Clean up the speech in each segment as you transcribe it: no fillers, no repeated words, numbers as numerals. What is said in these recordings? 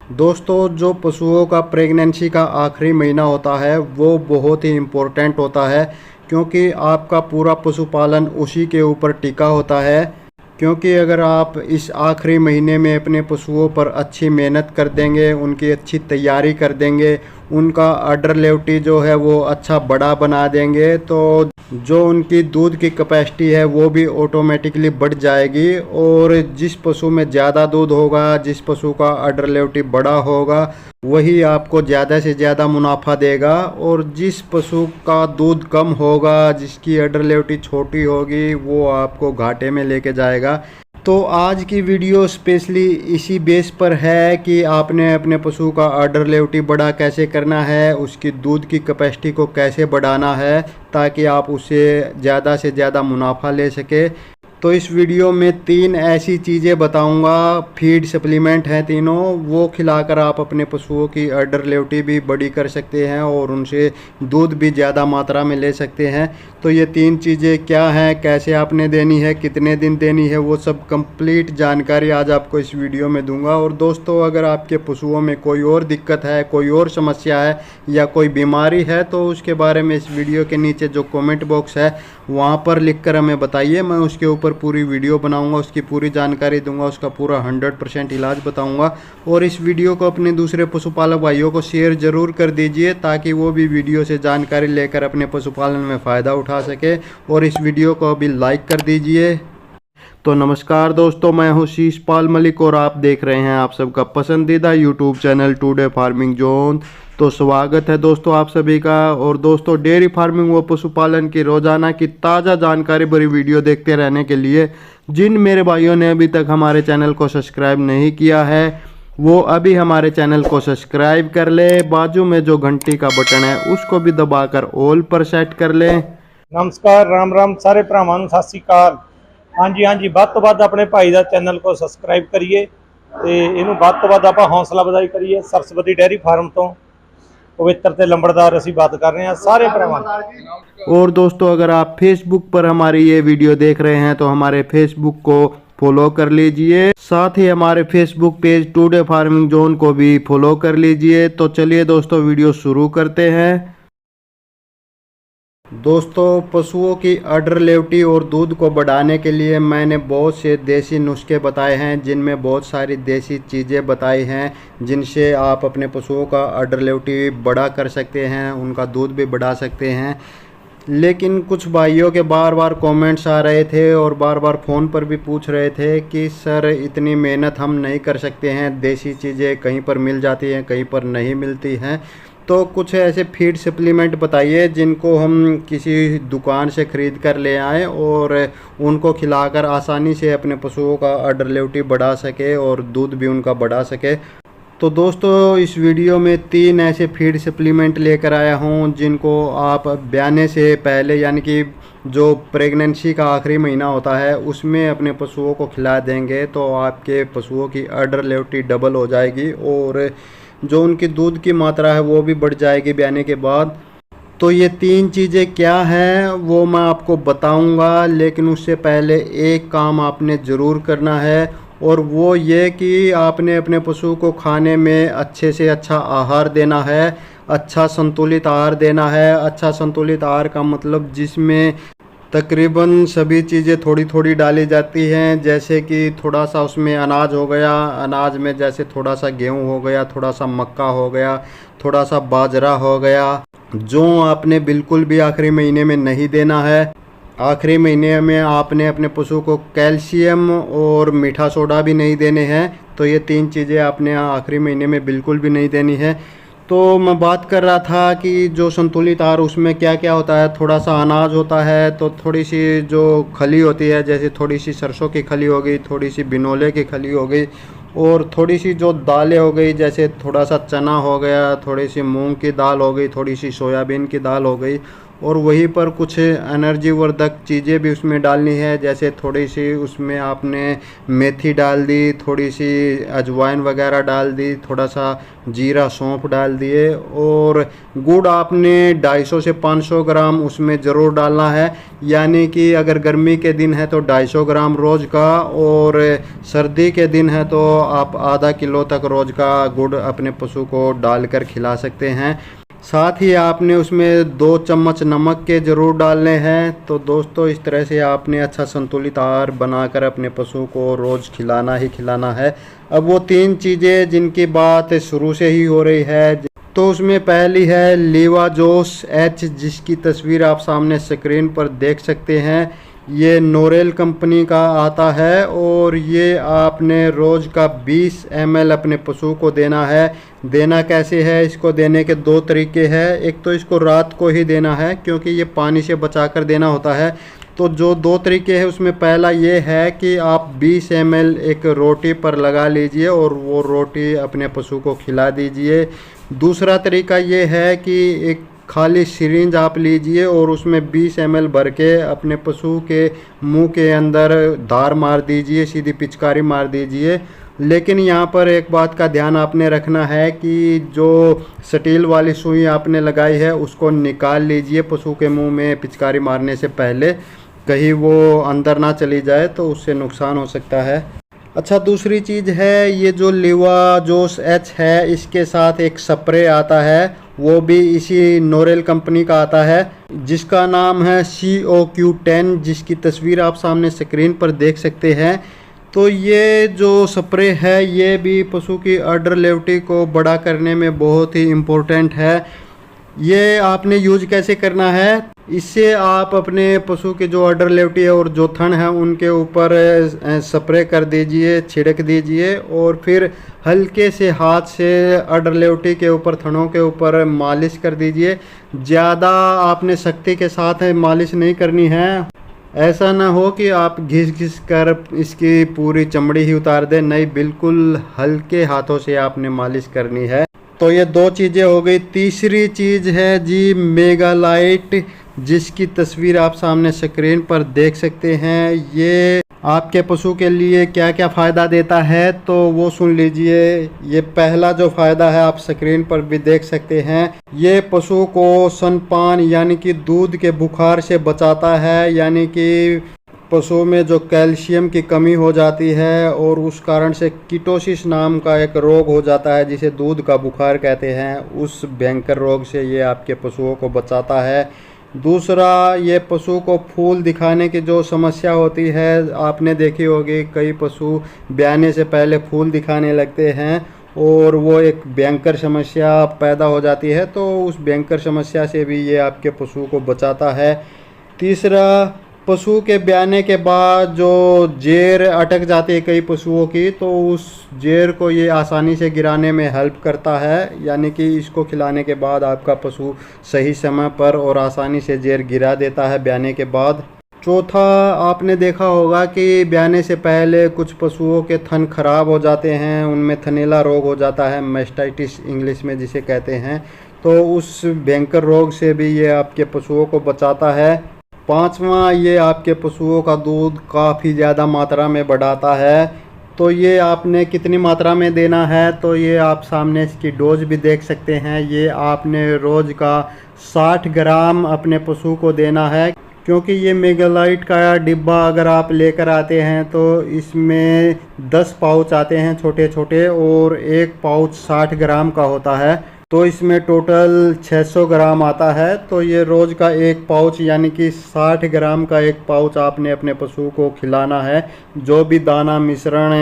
दोस्तों, जो पशुओं का प्रेगनेंसी का आखिरी महीना होता है वो बहुत ही इम्पोर्टेंट होता है, क्योंकि आपका पूरा पशुपालन उसी के ऊपर टिका होता है। क्योंकि अगर आप इस आखिरी महीने में अपने पशुओं पर अच्छी मेहनत कर देंगे, उनकी अच्छी तैयारी कर देंगे, उनका अडर लेवटी जो है वो अच्छा बड़ा बना देंगे, तो जो उनकी दूध की कैपेसिटी है वो भी ऑटोमेटिकली बढ़ जाएगी। और जिस पशु में ज़्यादा दूध होगा, जिस पशु का अडर लेवटी बड़ा होगा, वही आपको ज़्यादा से ज़्यादा मुनाफा देगा। और जिस पशु का दूध कम होगा, जिसकी अडर लेवटी छोटी होगी, वो आपको घाटे में लेके जाएगा। तो आज की वीडियो स्पेशली इसी बेस पर है कि आपने अपने पशु का अडर लेवटी बड़ा कैसे करना है, उसकी दूध की कैपेसिटी को कैसे बढ़ाना है, ताकि आप उससे ज़्यादा से ज़्यादा मुनाफा ले सके। तो इस वीडियो में 3 ऐसी चीज़ें बताऊंगा, फीड सप्लीमेंट हैं तीनों, वो खिलाकर आप अपने पशुओं की अडर लेवटी भी बड़ी कर सकते हैं और उनसे दूध भी ज़्यादा मात्रा में ले सकते हैं। तो ये 3 चीज़ें क्या हैं, कैसे आपने देनी है, कितने दिन देनी है, वो सब कंप्लीट जानकारी आज आपको इस वीडियो में दूंगा। और दोस्तों, अगर आपके पशुओं में कोई और दिक्कत है, कोई और समस्या है या कोई बीमारी है, तो उसके बारे में इस वीडियो के नीचे जो कमेंट बॉक्स है वहाँ पर लिखकर हमें बताइए। मैं उसके ऊपर पूरी वीडियो बनाऊंगा, उसकी पूरी जानकारी दूंगा, उसका पूरा 100% इलाज बताऊंगा। और इस वीडियो को अपने दूसरे पशुपालक भाइयों को शेयर ज़रूर कर दीजिए, ताकि वो भी वीडियो से जानकारी लेकर अपने पशुपालन में फ़ायदा उठा सके। और इस वीडियो को अभी लाइक कर दीजिए। तो नमस्कार दोस्तों, मैं हूं शीशपाल मलिक और आप देख रहे हैं आप सबका पसंदीदा YouTube channel today farming zone. तो स्वागत है दोस्तों आप सभी का। और दोस्तों, डेयरी फार्मिंग व पशुपालन की रोजाना की ताज़ा जानकारी भरी वीडियो देखते रहने के लिए जिन मेरे भाइयों ने अभी तक हमारे चैनल को सब्सक्राइब नहीं किया है, वो अभी हमारे चैनल को सब्सक्राइब कर ले। बाजू में जो घंटी का बटन है उसको भी दबाकर ऑल पर सेट कर ले। नमस्कार, राम राम सारे भरावां नूं, सत श्री अकाल। हाँ जी, ਵੱਧ ਤੋਂ ਵੱਧ अपने भाई का चैनल को सबसक्राइब करिए तो इनू ਵੱਧ ਤੋਂ ਵੱਧ आप हौसला ਵਧਾਈ करिए। सरस्वती डेयरी फार्म तो पवित्र ते लंबड़दार असी बात कर रहे हैं सारे भरावां। और दोस्तों, अगर आप फेसबुक पर हमारी ये वीडियो देख रहे हैं तो हमारे फेसबुक को फॉलो कर लीजिए, साथ ही हमारे Facebook page today farming zone को भी फॉलो कर लीजिए। तो चलिए दोस्तों, वीडियो शुरू करते हैं। दोस्तों, पशुओं की अडर लेवटी और दूध को बढ़ाने के लिए मैंने बहुत से देसी नुस्खे बताए हैं, जिनमें बहुत सारी देसी चीज़ें बताई हैं, जिनसे आप अपने पशुओं का अडर लेवटी बड़ा कर सकते हैं, उनका दूध भी बढ़ा सकते हैं। लेकिन कुछ भाइयों के बार बार कमेंट्स आ रहे थे और बार बार फ़ोन पर भी पूछ रहे थे कि सर, इतनी मेहनत हम नहीं कर सकते हैं, देसी चीज़ें कहीं पर मिल जाती हैं, कहीं पर नहीं मिलती हैं। तो कुछ ऐसे फीड सप्लीमेंट बताइए जिनको हम किसी दुकान से ख़रीद कर ले आएँ और उनको खिलाकर आसानी से अपने पशुओं का अडर लेवटी बढ़ा सके और दूध भी उनका बढ़ा सके। तो दोस्तों, इस वीडियो में 3 ऐसे फीड सप्लीमेंट लेकर आया हूँ जिनको आप ब्याने से पहले, यानी कि जो प्रेगनेंसी का आखिरी महीना होता है उसमें अपने पशुओं को खिला देंगे, तो आपके पशुओं की अडर लेवटी डबल हो जाएगी और जो उनकी दूध की मात्रा है वो भी बढ़ जाएगी ब्याने के बाद। तो ये 3 चीज़ें क्या हैं वो मैं आपको बताऊंगा, लेकिन उससे पहले एक काम आपने ज़रूर करना है, और वो ये कि आपने अपने पशु को खाने में अच्छे से अच्छा आहार देना है, अच्छा संतुलित आहार देना है। अच्छा संतुलित आहार का मतलब जिसमें तकरीबन सभी चीज़ें थोड़ी थोड़ी डाली जाती हैं, जैसे कि थोड़ा सा उसमें अनाज हो गया, अनाज में जैसे थोड़ा सा गेहूं हो गया, थोड़ा सा मक्का हो गया, थोड़ा सा बाजरा हो गया, जो आपने बिल्कुल भी आखिरी महीने में नहीं देना है। आखिरी महीने में आपने अपने पशु को कैल्शियम और मीठा सोडा भी नहीं देने हैं। तो ये 3 चीज़ें आपने आखिरी महीने में बिल्कुल भी नहीं देनी है। तो मैं बात कर रहा था कि जो संतुलित आहार उसमें क्या क्या होता है। थोड़ा सा अनाज होता है, तो थोड़ी सी जो खली होती है, जैसे थोड़ी सी सरसों की खली हो गई, थोड़ी सी बिनोले की खली हो गई, और थोड़ी सी जो दालें हो गई, जैसे थोड़ा सा चना हो गया, थोड़ी सी मूंग की दाल हो गई, थोड़ी सी सोयाबीन की दाल हो गई, और वहीं पर कुछ एनर्जी वर्धक चीज़ें भी उसमें डालनी है, जैसे थोड़ी सी उसमें आपने मेथी डाल दी, थोड़ी सी अजवाइन वगैरह डाल दी, थोड़ा सा जीरा सौंफ डाल दिए, और गुड़ आपने 250 से 500 ग्राम उसमें ज़रूर डालना है। यानी कि अगर गर्मी के दिन है तो 250 ग्राम रोज़ का, और सर्दी के दिन है तो आप आधा किलो तक रोज़ का गुड़ अपने पशु को डालकर खिला सकते हैं। साथ ही आपने उसमें 2 चम्मच नमक के ज़रूर डालने हैं। तो दोस्तों, इस तरह से आपने अच्छा संतुलित आहार बनाकर अपने पशु को रोज़ खिलाना ही खिलाना है। अब वो 3 चीज़ें जिनकी बात शुरू से ही हो रही है, तो उसमें पहली है लीवाजोस एच, जिसकी तस्वीर आप सामने स्क्रीन पर देख सकते हैं। ये नोरेल कंपनी का आता है, और ये आपने रोज़ का 20 ml अपने पशु को देना है। देना कैसे है? इसको देने के 2 तरीके हैं। एक तो इसको रात को ही देना है, क्योंकि ये पानी से बचाकर देना होता है। तो जो 2 तरीके हैं उसमें पहला ये है कि आप 20 ml एक रोटी पर लगा लीजिए और वो रोटी अपने पशु को खिला दीजिए। दूसरा तरीका ये है कि एक खाली सिरिंज आप लीजिए और उसमें 20 ml भर के अपने पशु के मुंह के अंदर धार मार दीजिए, सीधी पिचकारी मार दीजिए। लेकिन यहाँ पर एक बात का ध्यान आपने रखना है कि जो स्टील वाली सुई आपने लगाई है उसको निकाल लीजिए पशु के मुंह में पिचकारी मारने से पहले, कहीं वो अंदर ना चली जाए तो उससे नुकसान हो सकता है। अच्छा, दूसरी चीज़ है, ये जो लीवाजोस एच है इसके साथ एक स्प्रे आता है, वो भी इसी नोरेल कंपनी का आता है, जिसका नाम है COQ10, जिसकी तस्वीर आप सामने स्क्रीन पर देख सकते हैं। तो ये जो स्प्रे है ये भी पशु की अडर लेवटी को बड़ा करने में बहुत ही इम्पोर्टेंट है। ये आपने यूज कैसे करना है? इससे आप अपने पशु की जो अडर लेवटी है और जो थन है उनके ऊपर स्प्रे कर दीजिए, छिड़क दीजिए, और फिर हल्के से हाथ से अडर लेवटी के ऊपर, थनों के ऊपर मालिश कर दीजिए। ज़्यादा आपने सख्ती के साथ मालिश नहीं करनी है। ऐसा ना हो कि आप घिस घिस कर इसकी पूरी चमड़ी ही उतार दें, नहीं, बिल्कुल हल्के हाथों से आपने मालिश करनी है। तो ये 2 चीज़ें हो गई। तीसरी चीज़ है जी मेगालाइट, जिसकी तस्वीर आप सामने स्क्रीन पर देख सकते हैं। ये आपके पशु के लिए क्या क्या फ़ायदा देता है तो वो सुन लीजिए। ये पहला जो फ़ायदा है आप स्क्रीन पर भी देख सकते हैं। ये पशु को स्तनपान यानी कि दूध के बुखार से बचाता है, यानी कि पशु में जो कैल्शियम की कमी हो जाती है और उस कारण से कीटोसिस नाम का एक रोग हो जाता है जिसे दूध का बुखार कहते हैं, उस भयंकर रोग से ये आपके पशुओं को बचाता है। दूसरा, ये पशु को फूल दिखाने की जो समस्या होती है आपने देखी होगी, कई पशु ब्याने से पहले फूल दिखाने लगते हैं और वो एक भयंकर समस्या पैदा हो जाती है, तो उस भयंकर समस्या से भी ये आपके पशु को बचाता है। तीसरा, पशु के ब्याने के बाद जो जेर अटक जाती है कई पशुओं की, तो उस जेर को ये आसानी से गिराने में हेल्प करता है, यानी कि इसको खिलाने के बाद आपका पशु सही समय पर और आसानी से जेर गिरा देता है ब्याने के बाद। चौथा, आपने देखा होगा कि ब्याने से पहले कुछ पशुओं के थन खराब हो जाते हैं, उनमें थनैला रोग हो जाता है, मैस्टाइटिस इंग्लिश में जिसे कहते हैं, तो उस भयंकर रोग से भी ये आपके पशुओं को बचाता है। पांचवा, ये आपके पशुओं का दूध काफ़ी ज़्यादा मात्रा में बढ़ाता है। तो ये आपने कितनी मात्रा में देना है, तो ये आप सामने इसकी डोज भी देख सकते हैं। ये आपने रोज़ का 60 ग्राम अपने पशु को देना है, क्योंकि ये मेगालाइट का डिब्बा अगर आप लेकर आते हैं तो इसमें 10 पाउच आते हैं छोटे छोटे, और एक पाउच 60 ग्राम का होता है, तो इसमें टोटल 600 ग्राम आता है। तो ये रोज़ का एक पाउच यानी कि 60 ग्राम का एक पाउच आपने अपने पशु को खिलाना है। जो भी दाना मिश्रण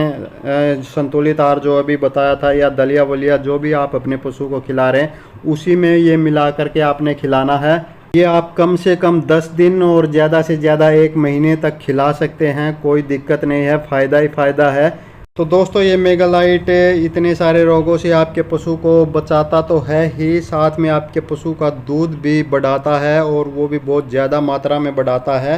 संतुलित आहार जो अभी बताया था, या दलिया वलिया जो भी आप अपने पशु को खिला रहे हैं, उसी में ये मिला करके आपने खिलाना है। ये आप कम से कम 10 दिन और ज़्यादा से ज़्यादा 1 महीने तक खिला सकते हैं, कोई दिक्कत नहीं है, फ़ायदा ही फ़ायदा है। तो दोस्तों, ये मेगालाइट इतने सारे रोगों से आपके पशु को बचाता तो है ही, साथ में आपके पशु का दूध भी बढ़ाता है, और वो भी बहुत ज़्यादा मात्रा में बढ़ाता है।